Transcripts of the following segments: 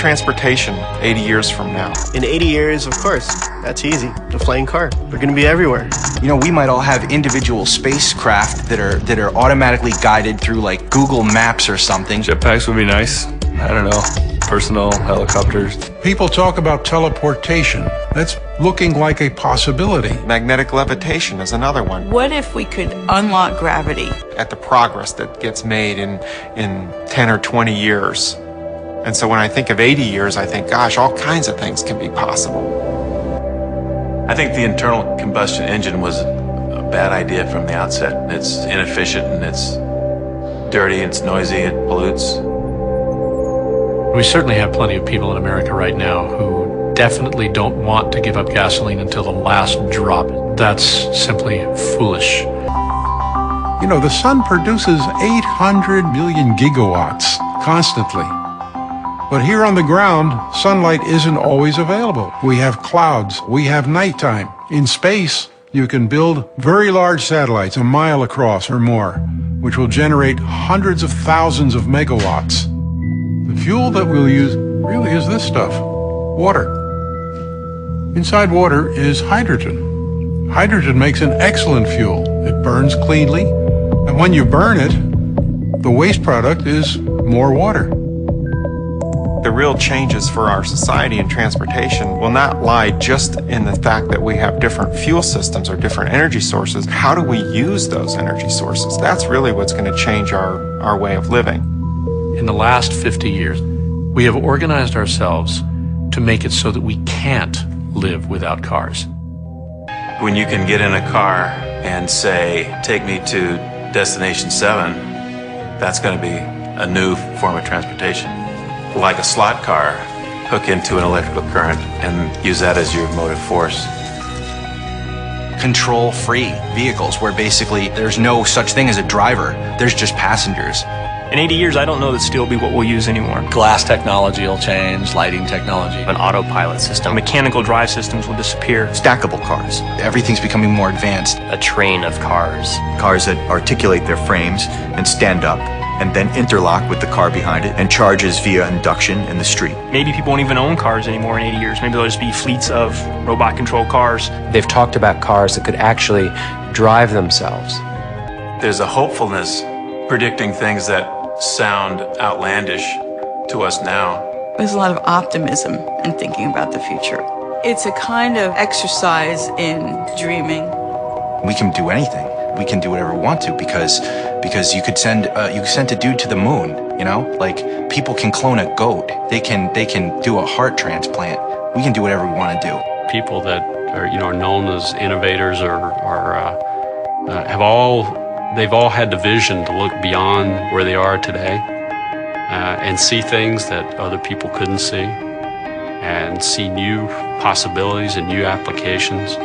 transportation 80 years from now? In 80 years, of course, that's easy. A flying car. They're going to be everywhere. You know, we might all have individual spacecraft that are automatically guided through like Google Maps or something. Jetpacks would be nice. I don't know. Personal helicopters. People talk about teleportation. That's looking like a possibility. Magnetic levitation is another one. What if we could unlock gravity? At the progress that gets made in 10 or 20 years. And so when I think of 80 years, I think, gosh, all kinds of things can be possible. I think the internal combustion engine was a bad idea from the outset. It's inefficient and it's dirty, it's noisy, it pollutes. We certainly have plenty of people in America right now who definitely don't want to give up gasoline until the last drop. That's simply foolish. You know, the sun produces 800 million gigawatts constantly. But here on the ground, sunlight isn't always available. We have clouds, we have nighttime. In space, you can build very large satellites, a mile across or more, which will generate hundreds of thousands of megawatts. The fuel that we'll use really is this stuff, water. Inside water is hydrogen. Hydrogen makes an excellent fuel. It burns cleanly, and when you burn it, the waste product is more water. The real changes for our society and transportation will not lie just in the fact that we have different fuel systems or different energy sources. How do we use those energy sources? That's really what's going to change our way of living. In the last 50 years, we have organized ourselves to make it so that we can't live without cars. When you can get in a car and say, take me to destination 7, that's going to be a new form of transportation. Like a slot car, hook into an electrical current and use that as your motive force. Control-free vehicles where basically there's no such thing as a driver, there's just passengers. In 80 years, I don't know that steel will be what we'll use anymore. Glass technology will change, lighting technology. An autopilot system. Mechanical drive systems will disappear. Stackable cars. Everything's becoming more advanced. A train of cars. Cars that articulate their frames and stand up and then interlock with the car behind it and charges via induction in the street. Maybe people won't even own cars anymore in 80 years. Maybe there'll just be fleets of robot-controlled cars. They've talked about cars that could actually drive themselves. There's a hopefulness predicting things that sound outlandish to us now. There's a lot of optimism in thinking about the future. It's a kind of exercise in dreaming. We can do anything. We can do whatever we want to because you could send a dude to the moon, you know? Like, people can clone a goat. They can do a heart transplant. We can do whatever we want to do. People that are known as innovators they've all had the vision to look beyond where they are today and see things that other people couldn't see and see new possibilities and new applications.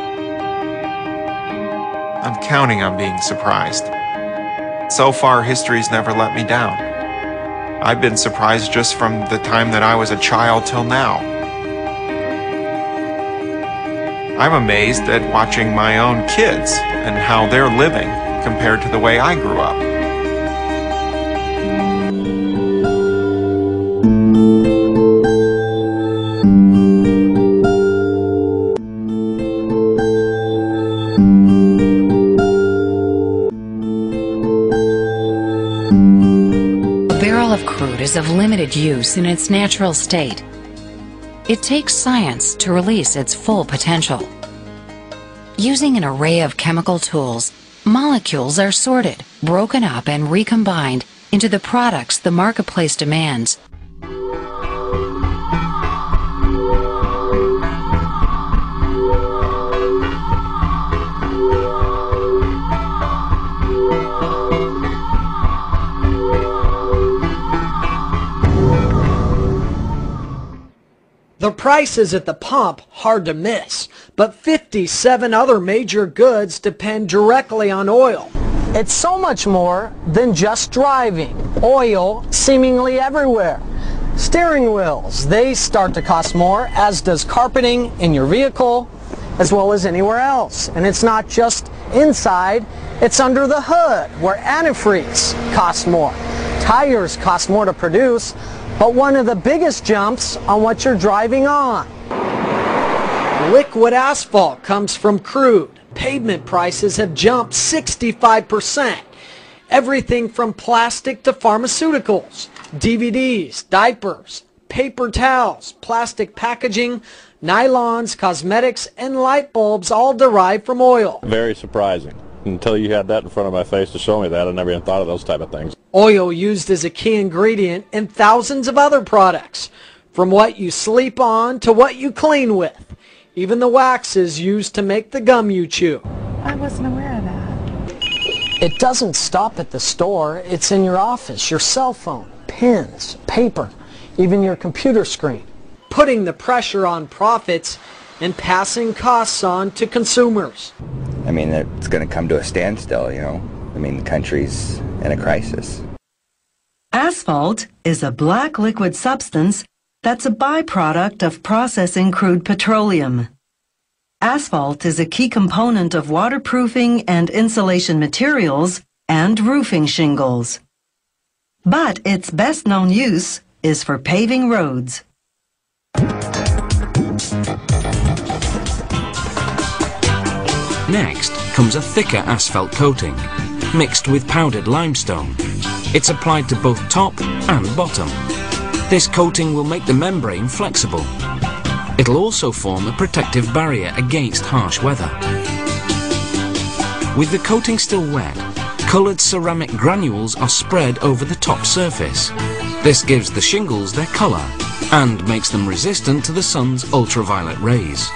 I'm counting on being surprised. So far, history's never let me down. I've been surprised just from the time that I was a child till now. I'm amazed at watching my own kids and how they're living compared to the way I grew up. A barrel of crude is of limited use in its natural state. It takes science to release its full potential. Using an array of chemical tools, molecules are sorted, broken up, and recombined into the products the marketplace demands. The prices at the pump hard to miss, but 57 other major goods depend directly on oil. It's so much more than just driving. Oil seemingly everywhere. Steering wheels, they start to cost more, as does carpeting in your vehicle, as well as anywhere else. And it's not just inside, it's under the hood, where antifreeze costs more. Tires cost more to produce, but one of the biggest jumps on what you're driving on. Liquid asphalt comes from crude. Pavement prices have jumped 65%. Everything from plastic to pharmaceuticals, DVDs, diapers, paper towels, plastic packaging, nylons, cosmetics, and light bulbs all derive from oil. Very surprising. Until you had that in front of my face to show me that, I never even thought of those type of things. Oil used as a key ingredient in thousands of other products, from what you sleep on to what you clean with. Even the waxes used to make the gum you chew. I wasn't aware of that. It doesn't stop at the store. It's in your office, your cell phone, pens, paper, even your computer screen, putting the pressure on profits and passing costs on to consumers. I mean, it's going to come to a standstill, you know. I mean, the country's in a crisis. Asphalt is a black liquid substance that's a byproduct of processing crude petroleum. Asphalt is a key component of waterproofing and insulation materials and roofing shingles. But its best known use is for paving roads. Next comes a thicker asphalt coating, mixed with powdered limestone. It's applied to both top and bottom. This coating will make the membrane flexible. It'll also form a protective barrier against harsh weather. With the coating still wet, coloured ceramic granules are spread over the top surface. This gives the shingles their colour and makes them resistant to the sun's ultraviolet rays.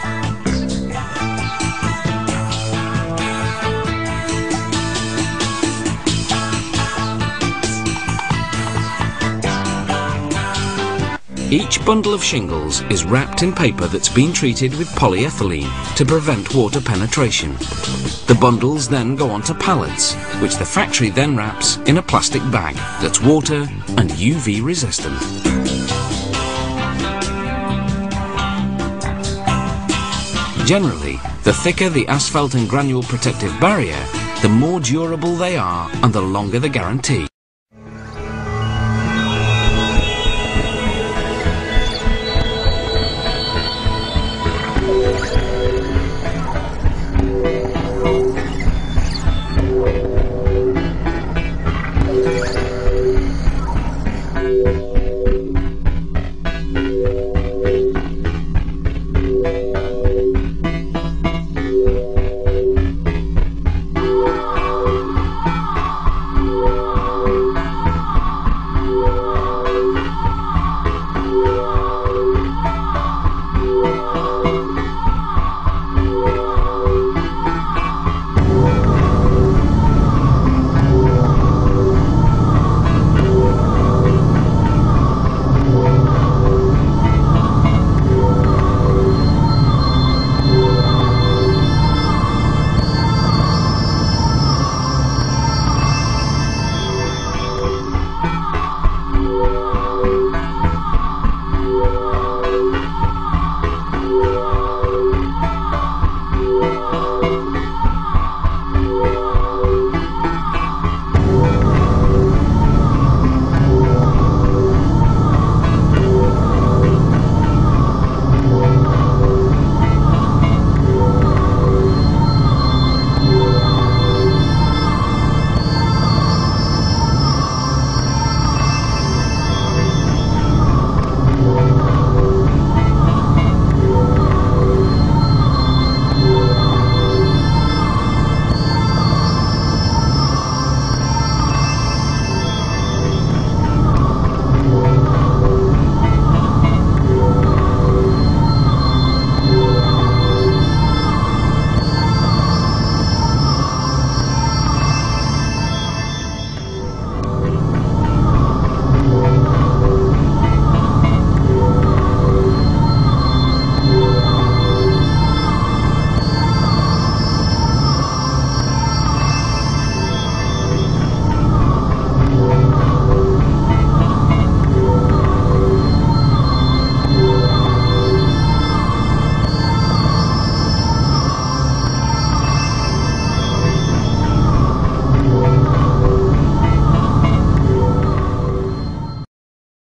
Each bundle of shingles is wrapped in paper that's been treated with polyethylene to prevent water penetration. The bundles then go onto pallets, which the factory then wraps in a plastic bag that's water and UV resistant. Generally, the thicker the asphalt and granule protective barrier, the more durable they are and the longer the guarantee.